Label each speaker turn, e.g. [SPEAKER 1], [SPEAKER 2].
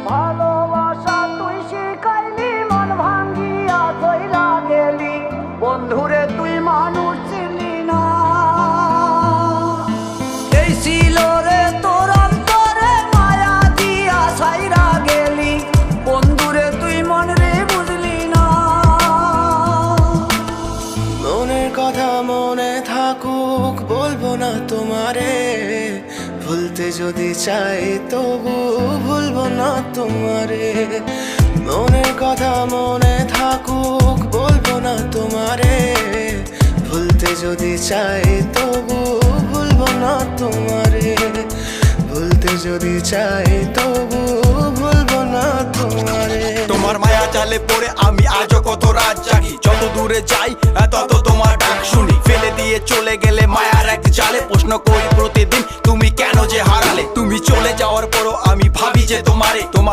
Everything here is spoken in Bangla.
[SPEAKER 1] ভালোবাসা তুই শিখাইলি, মন ভাঙ্গিয়া চইলা গেলি, বন্ধুরে তুই মানুষ চিনি না। এই ছিল রে তোর অন্তরে মায়া দিয়া ছাইরা গেলি, বন্ধুরে তুই মন রে বুঝলি না।
[SPEAKER 2] মনের কথা মনে থাকুক, বলবো না তোমারে, ভুলতে যদি চাই তবু ভুলবো না তোমারে। মনের কথা মনে থাকুক, বলবো না তোমারে, ভুলতে যদি চাই তবু ভুলবো না তোমারে। ভুলতে যদি চাই তবু ভুলবো না তোমারে।
[SPEAKER 3] তোমার মায়া জালে পড়ে আমি আজও কত রাত জাগি, যত দূরে যাই তত তোমার ডাক শুনি। ফেলে দিয়ে চলে গেলে মায়ার এক জালে, প্রশ্ন করি প্রতিদিন তুমি কেন যে হারালে। তুমি চলে যাওয়ার পরও আমি ভাবি যে তোমারে, তোমার